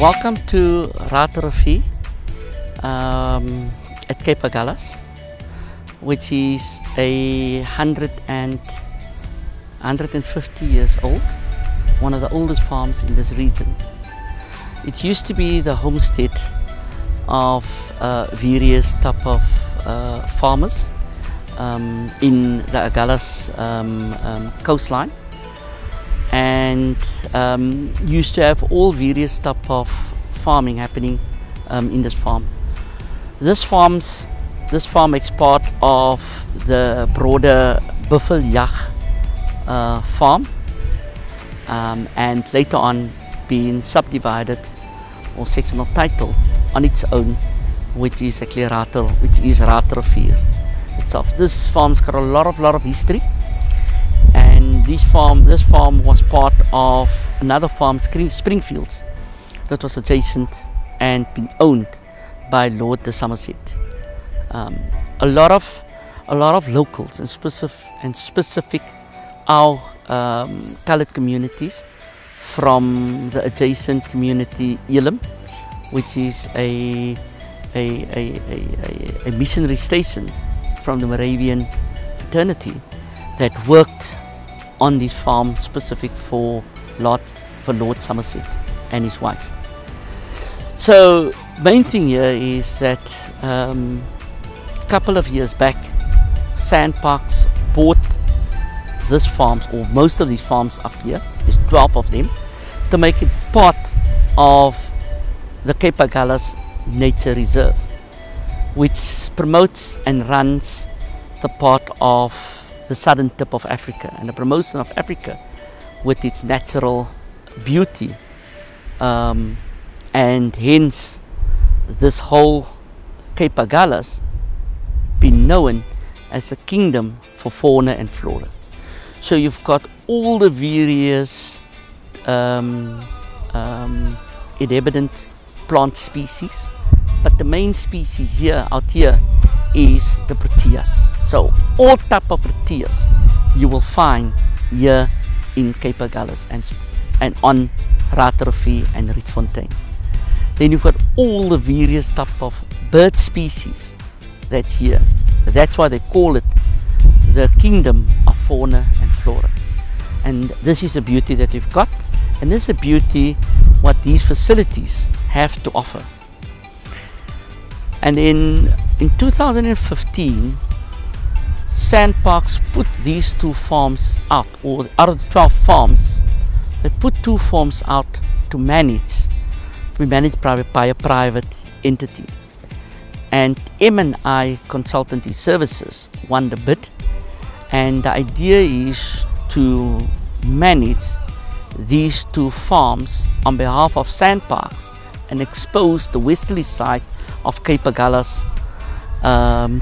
Welcome to Retelrivier at Cape Agulhas, which is 150 years old, one of the oldest farms in this region. It used to be the homestead of various type of farmers in the Agulhas coastline, and used to have all various type of farming happening in this farm. This farm is part of the broader Buffeljag farm, and later on being subdivided or sectional titled on its own, which is actually Retelrivier itself. This farm's got a lot of history, and this farm was part of another farm, Springfields, that was adjacent and being owned by Lord de Somerset. A lot of locals and specific our coloured communities from the adjacent community Elim, which is a missionary station from the Moravian fraternity that worked on this farm specific for Lord Somerset and his wife. So main thing here is that a couple of years back, Sandparks bought this farms, or most of these farms up here, there's 12 of them, to make it part of the Cape Agulhas Nature Reserve, which promotes and runs the part of the southern tip of Africa and the promotion of Africa with its natural beauty, and hence this whole Cape Agulhas been known as a kingdom for fauna and flora. So you've got all the various inhabitant plant species, but the main species out here is the proteas. So all type of proteas you will find here in Cape Agulhas and on Retelrivier and Rietfontein. Then you've got all the various type of bird species that's here. That's why they call it the kingdom of fauna and flora. And this is the beauty that we've got, and this is the beauty what these facilities have to offer. And in 2015, Sandparks put these two farms out, or out of the 12 farms, they put 2 farms out to be managed by a private entity. And M&I Consultancy Services won the bid, and the idea is to manage these 2 farms on behalf of Sandparks and expose the westerly side of Cape Agulhas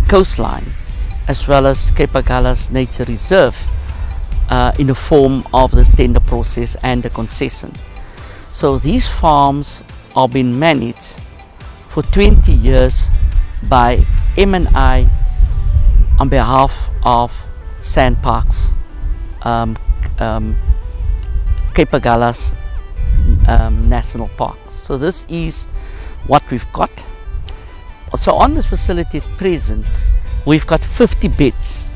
coastline, as well as Cape Agulhas Nature Reserve, in the form of the tender process and the concession. So these farms are being managed for 20 years by M&I on behalf of Sandparks Cape Agulhas National Park. So this is what we've got. So on this facility at present, we've got 50 beds,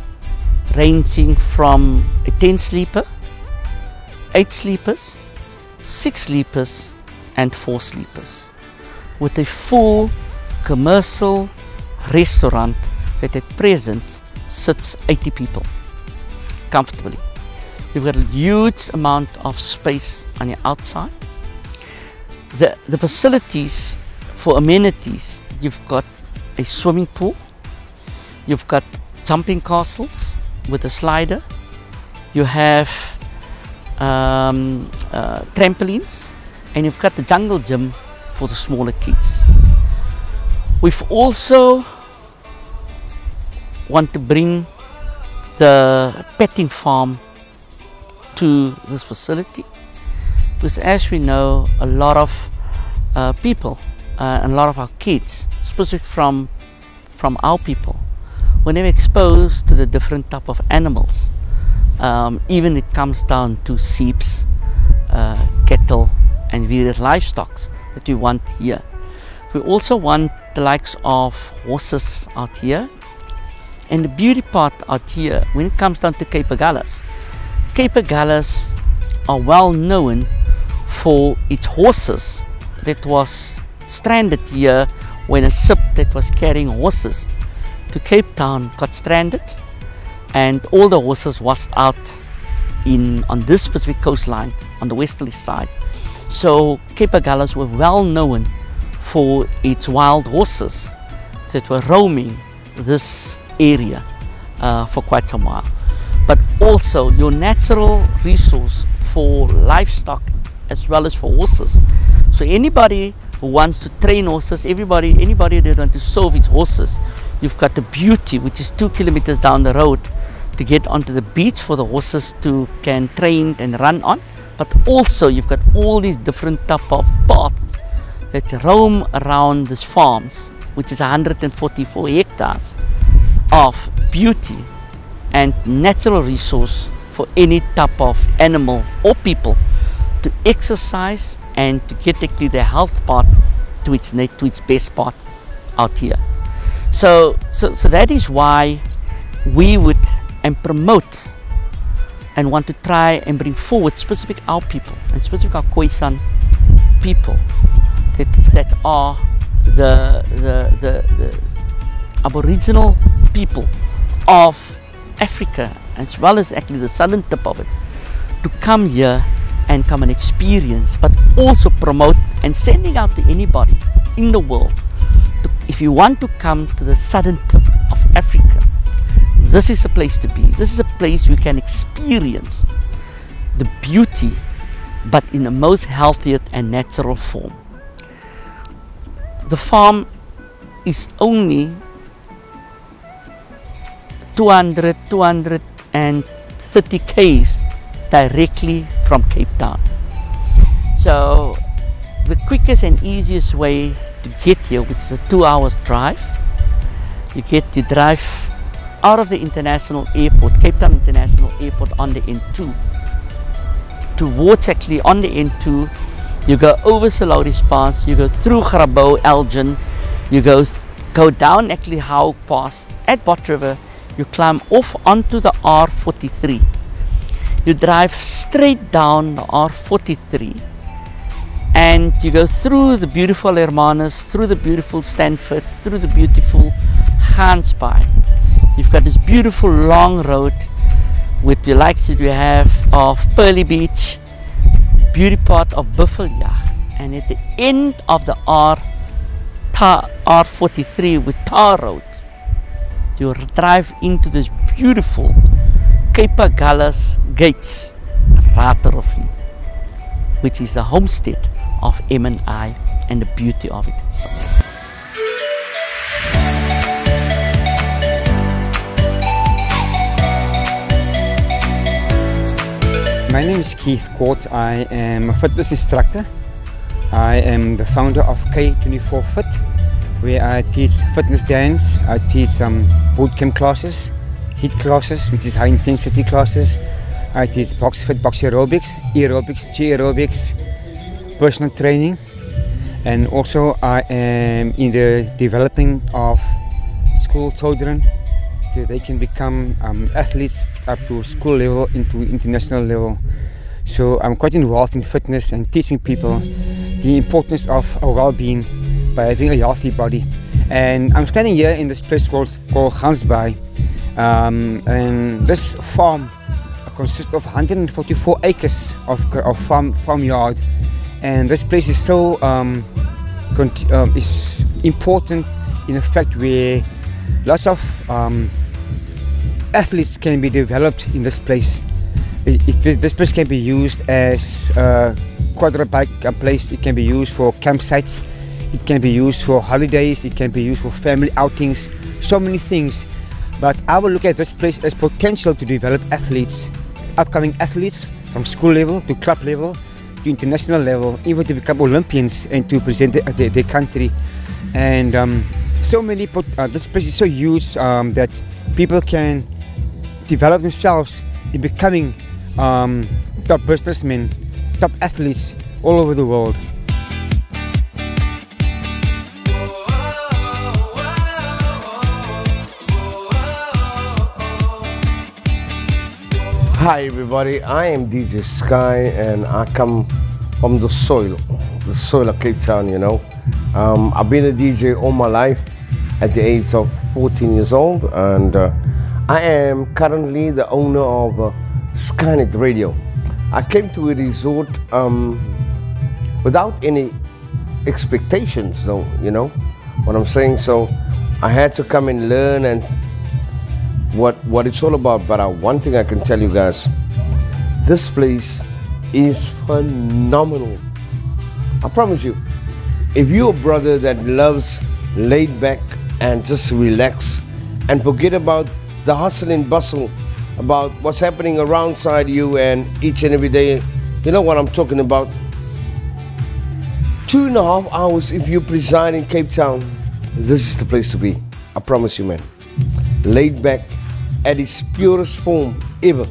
ranging from a 10 sleeper, 8 sleepers, 6 sleepers and 4 sleepers, with a full commercial restaurant that at present sits 80 people comfortably. We've got a huge amount of space on the outside. The facilities for amenities, you've got a swimming pool, you've got jumping castles with a slider, you have trampolines, and you've got the jungle gym for the smaller kids. We've also want to bring the petting farm to this facility, because as we know, a lot of people and a lot of our kids, especially from our people, when they're exposed to the different type of animals, even it comes down to sheep, cattle and various livestock that we want here. We also want the likes of horses out here. And the beauty part out here, when it comes down to Cape Agulhas are well known for its horses that was stranded here when a ship that was carrying horses to Cape Town got stranded, and all the horses washed out on this specific coastline on the westerly side. So Cape Agulhas were well known for its wild horses that were roaming this area for quite some while. But also your natural resource for livestock as well as for horses. So anybody who wants to train horses, anybody that wants to serve its horses, you've got the beauty, which is 2 kilometers down the road, to get onto the beach for the horses to can train and run on. But also you've got all these different type of paths that roam around these farms, which is 144 hectares of beauty and natural resource for any type of animal or people to exercise and to get actually the health part to its best part out here. So that is why we would and promote and want to try and bring forward specific our people and specific our Khoisan people that are the Aboriginal people of Africa, as well as actually the southern tip of it, to come here and come and experience, but also promote and sending out to anybody in the world. If you want to come to the southern tip of Africa, this is a place to be. This is a place you can experience the beauty, but in the most healthiest and natural form. The farm is only 230 k's directly from Cape Town. So the quickest and easiest way to get here, which is a 2 hours drive, you drive out of the international airport, Cape Town International Airport, on the N2 towards actually on the N2. You go over Salauris Pass, you go through Grabouw, Elgin, you go down actually Howe Pass at Bot River, you climb off onto the R43. You drive straight down the R43 and you go through the beautiful Hermanus, through the beautiful Stanford, through the beautiful Gansbaai. You've got this beautiful long road with the likes that you have of Pearly Beach, beauty part of Buffeljag, and at the end of the R43 with tar road, you drive into this beautiful Cape Agulhas gates, Retelrivier, which is the homestead of M&I and the beauty of it itself. My name is Keith Court. I am a fitness instructor. I am the founder of K24 Fit, where I teach fitness dance. I teach some bootcamp classes, HIIT classes, which is high intensity classes. I teach box aerobics, G aerobics, personal training, and also I am in the developing of school children so they can become athletes up to school level, into international level. So I'm quite involved in fitness and teaching people the importance of a well-being by having a healthy body. And I'm standing here in this place called Gansbaai, and this farm consists of 144 acres of farmyard, and this place is so is important in the fact where lots of athletes can be developed in this place. This place can be used as a quadribike place. It can be used for campsites. It can be used for holidays. It can be used for family outings. So many things. But I will look at this place as potential to develop athletes, upcoming athletes from school level to club level to international level, even to become Olympians and to present their country. And so many. This place is so huge that people can develop themselves in becoming top businessmen, top athletes all over the world. Hi everybody, I am DJ Sky and I come from the soil of Cape Town, you know. I've been a DJ all my life at the age of 14 years old, and I am currently the owner of Skynet Radio. I came to a resort without any expectations though, you know what I'm saying, so I had to come and learn and what it's all about. But one thing I can tell you guys, this place is phenomenal. I promise you, if you're a brother that loves laid back and just relax and forget about the hustle and bustle, about what's happening around side you and each and every day, you know what I'm talking about. 2.5 hours if you preside in Cape Town, this is the place to be. I promise you, man. Laid back at its purest form ever.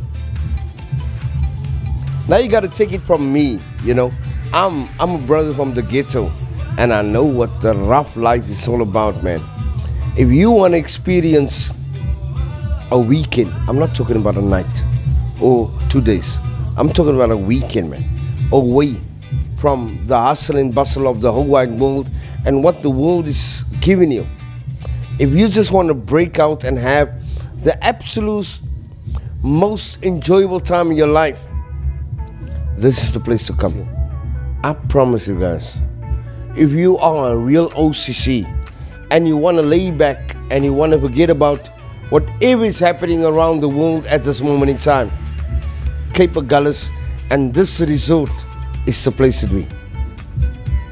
Now you gotta take it from me, you know. I'm a brother from the ghetto, and I know what the rough life is all about, man. If you want to experience a weekend, I'm not talking about a night or 2 days. I'm talking about a weekend, man. Away from the hustle and bustle of the whole wide world and what the world is giving you. If you just want to break out and have the absolute most enjoyable time in your life, this is the place to come. I promise you guys, if you are a real OCC and you want to lay back and you want to forget about whatever is happening around the world at this moment in time, Cape Agulhas and this resort is the place to be.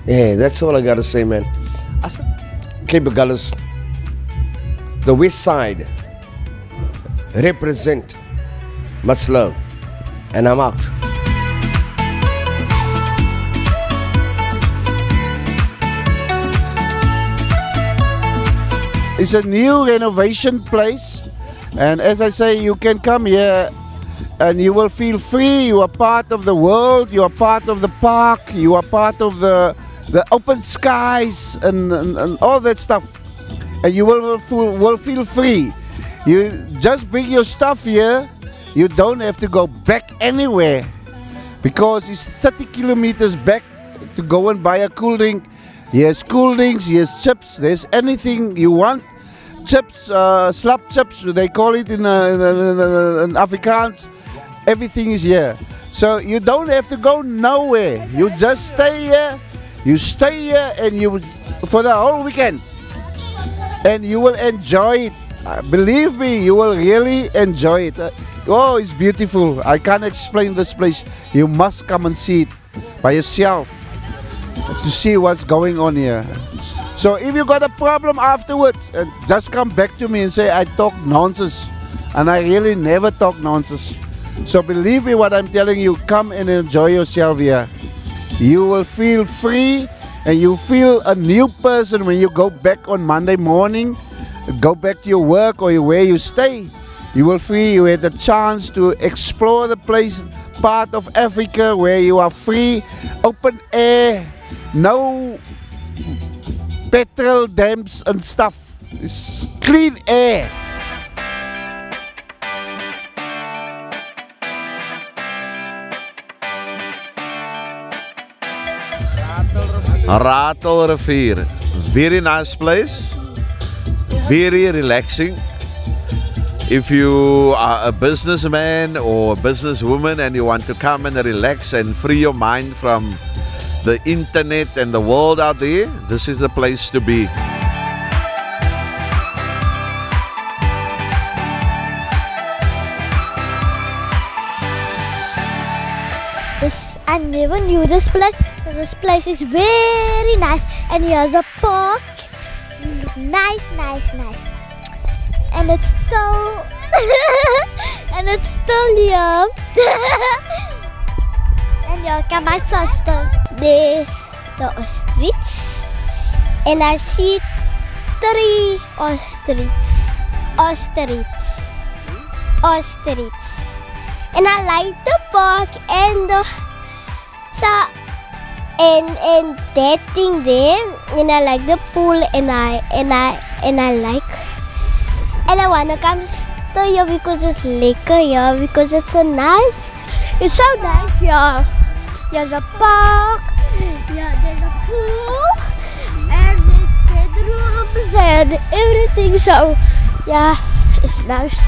Yeah, that's all I gotta say, man. Cape Agulhas, the west side, represent much love, and I'm out. It's a new renovation place, and as I say, you can come here and you will feel free. You are part of the world, you are part of the park, you are part of the open skies and all that stuff, and you will feel free. You just bring your stuff here. You don't have to go back anywhere, because it's 30 kilometers back to go and buy a cool drink. Here's cool drinks, here's chips, there's anything you want. Chips, slap chips, they call it in Afrikaans. Everything is here. So you don't have to go nowhere. You just stay here. You stay here and you for the whole weekend. And you will enjoy it. Believe me, you will really enjoy it. Oh, it's beautiful. I can't explain this place. You must come and see it by yourself to see what's going on here. So if you got a problem afterwards, just come back to me and say I talk nonsense. And I really never talk nonsense. So believe me what I'm telling you, come and enjoy yourself here. You will feel free and you feel a new person when you go back on Monday morning, go back to your work or where you stay. You will feel you had the chance to explore the place, part of Africa where you are free, open air, no petrol dams and stuff. It's clean air. Retelrivier, very nice place, very relaxing. If you are a businessman or a businesswoman and you want to come and relax and free your mind from the internet and the world out there, this is the place to be. I never knew this place. This place is very nice, and here's a park. Nice. And it's still here. And here come my sister. There's the ostrich, and I see 3 ostriches. And I like the park and the and that thing there, and I like the pool, and I wanna come stay here because it's lekker here, because it's so nice. It's so nice here. There's a park, yeah, there's a pool, and there's bedrooms and everything. So yeah, it's nice.